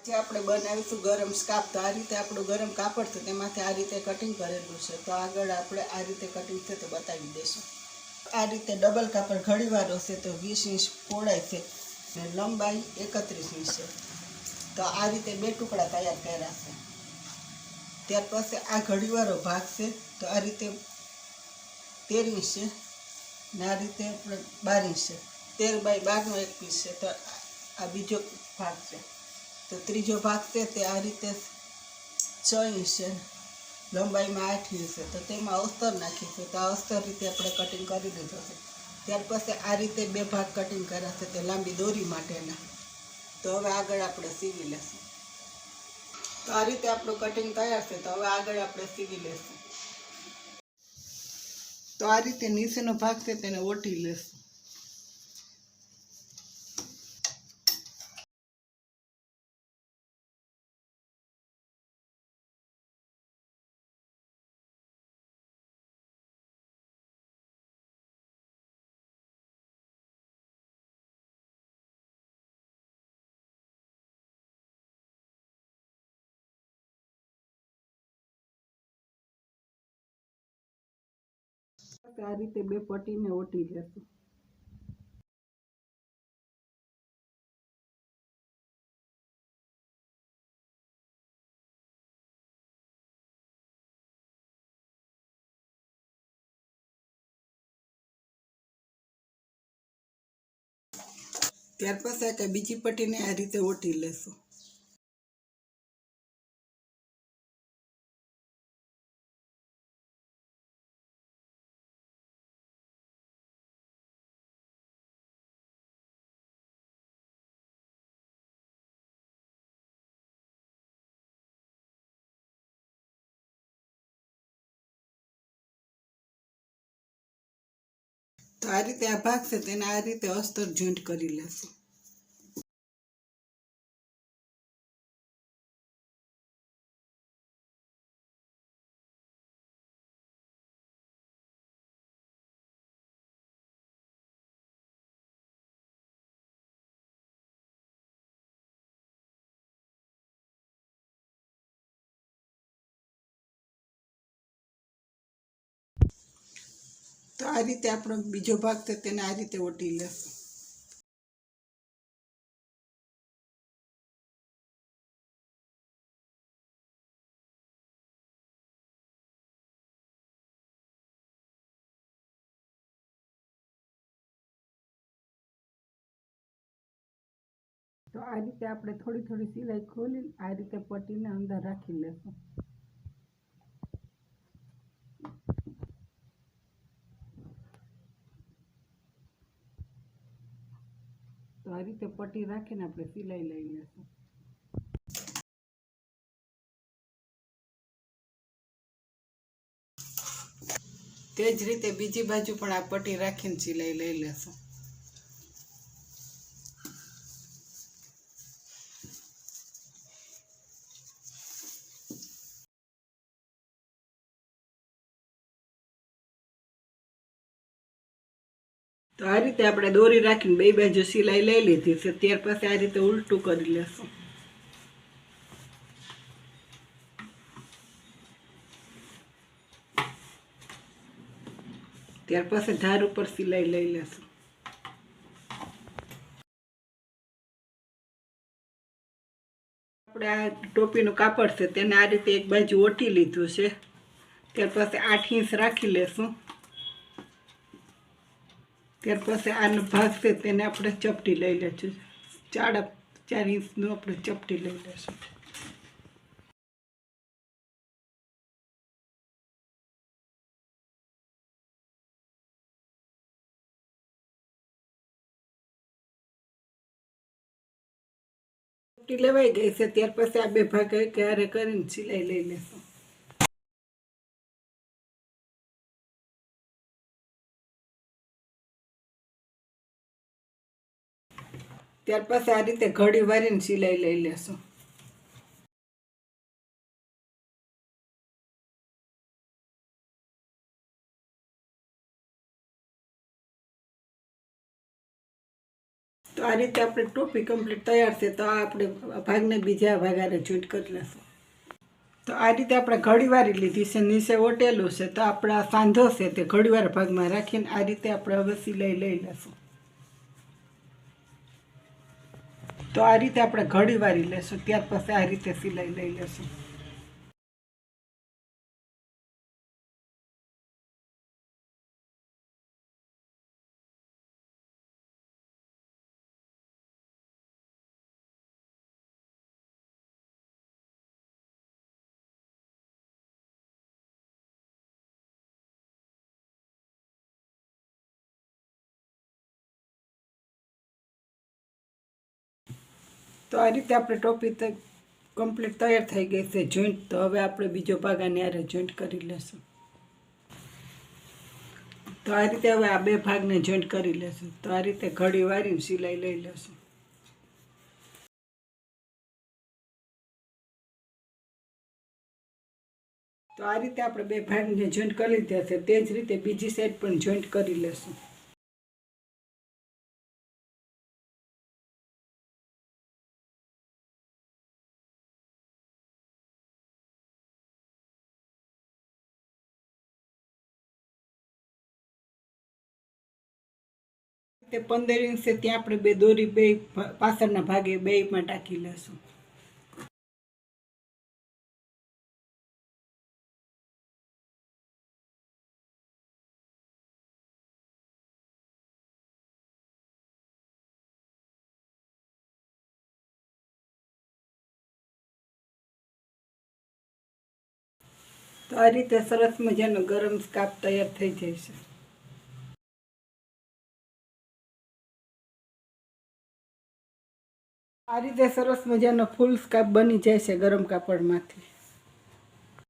જે આપણે બનાવીશું ગરમ સ્કાર્ફ, તો આ રીતે આપણું ગરમ કાપડ છે તેમાંથી આ રીતે કટિંગ કરેલું છે. તો આગળ આપણે આ રીતે કટિંગ છે તે બતાવી દઈશું. આ રીતે ડબલ કાપડ ઘડીવાળો છે તો 20 ઇંચ પહોળાઈ છે અને લંબાઈ 31 ઇંચ છે. તો આ રીતે બે ટુકડા તૈયાર કર્યા છે. ત્યાર પછી આ ઘડીવાળો ભાગ છે તો આ રીતે 13 ઇંચ છે ને આ રીતે આપણે 12 ઇંચ છે. 13 બાય 12નો એક પીસ છે. તો આ બીજો ભાગ છે. તો ત્રીજો ભાગ છે તે આ રીતે 6 ઇંચ છે, લંબાઈમાં 8 ઇંચ છે. તો તેમાં અસ્તર નાખીશું. તો આ અસ્તર રીતે આપણે કટિંગ કરી દીધો છે. ત્યાર પછી આ રીતે બે ભાગ કટિંગ કર્યા છે તે લાંબી દોરી માટેના. તો હવે આગળ આપણે સીવી લેશું. તો આ રીતે આપણું કટિંગ તૈયાર છે. તો હવે આગળ આપણે સીવી લેશું. તો આ રીતે નીચેનો ભાગ છે તેને ઓટી લેશું. આ રીતે બે પટ્ટીને ઓટી લેશું. ત્યાર પછી બીજી પટ્ટીને આ રીતે ઓટી લેશું. તો આ રીતે આ ભાગ છે તેને આ રીતે અસ્તર જોઈન્ટ કરી લેશું. તો આ રીતે આપણો બીજો ભાગ છે તેને આ રીતે ઓટી લેશું. તો આ રીતે આપણે થોડી થોડી સિલાઈ ખોલી આ રીતે પટ્ટીને અંદર રાખી લેશું. તો આ રીતે પટ્ટી રાખીને આપણે સિલાઈ લઈ લેશું. તે જ રીતે બીજી બાજુ પણ આ પટ્ટી રાખીને સિલાઈ લઈ લેશું. તો આ રીતે આપણે દોરી રાખીને બે બાજુ સિલાઈ લઈ લીધી છે. ત્યાર પછી આ રીતે ઉલટું કરી લેશું. ત્યાર પછી ધાર ઉપર સિલાઈ લઈ લેશું. આપણે આ ટોપીનું કાપડ છે તેને આ રીતે એક બાજુ ઓટી લીધું છે. ત્યાર પછી 8 ઇંચ રાખી લેશું. ત્યાર પછી આનો ભાગ છે તેને આપણે ચપટી લઈ લેશું. 4 ઇંચનું આપણે ચપટી લઈ લેશું. ચપટી લેવાઈ ગઈ છે. ત્યાર પછી આ બે ભાગ ક્યારે કરીને સિલાઈ લઈ લેશું. ત્યાર પછી આ રીતે ઘડી વારીને સિલાઈ લઈ લેશું. તો આ રીતે આપણે ટોપી કમ્પ્લીટ તૈયાર છે. તો આ આપણે ભાગને બીજા ભાગારે જોઈન્ટ કરી લઈશું. તો આ રીતે આપણે ઘડીવારી લીધી છે, નીચે ઓટેલું છે. તો આપણા સાંધો છે તે ઘડીવાર ભાગમાં રાખીને આ રીતે આપણે હવે સિલાઈ લઈ લઈશું. તો આ રીતે આપણે ઘડીવારી લેશું, ત્યાર પછી આ રીતે સિલાઈ લઈ લેશું. તો આ રીતે આપણે ટોપી કમ્પ્લીટ તૈયાર થઈ ગઈ છે જોઈન્ટ. તો હવે આપણે બીજો ભાગ આની હારે જોઈન્ટ કરી લેશું. તો આ રીતે હવે આ બે ભાગને જોઈન્ટ કરી લેશું. તો આ રીતે ઘડી વારીને સિલાઈ લઈ લેશું. તો આ રીતે આપણે બે ભાગને જોઈન્ટ કરી લીધા છે. તે જ રીતે બીજી સાઈડ પણ જોઈન્ટ કરી લેશું. તે 15 ઇંચ છે ત્યાં આપણે બે દોરી બે પાછળના ભાગે બેમાં ટાંકી લેશું. તો આ રીતે સરસ મજાનો ગરમ સ્કાર્ફ તૈયાર થઈ જાય છે. આ રીતે સરસ મજાનો ફૂલ સ્કાર્ફ બની જાય છે ગરમ કાપડમાંથી.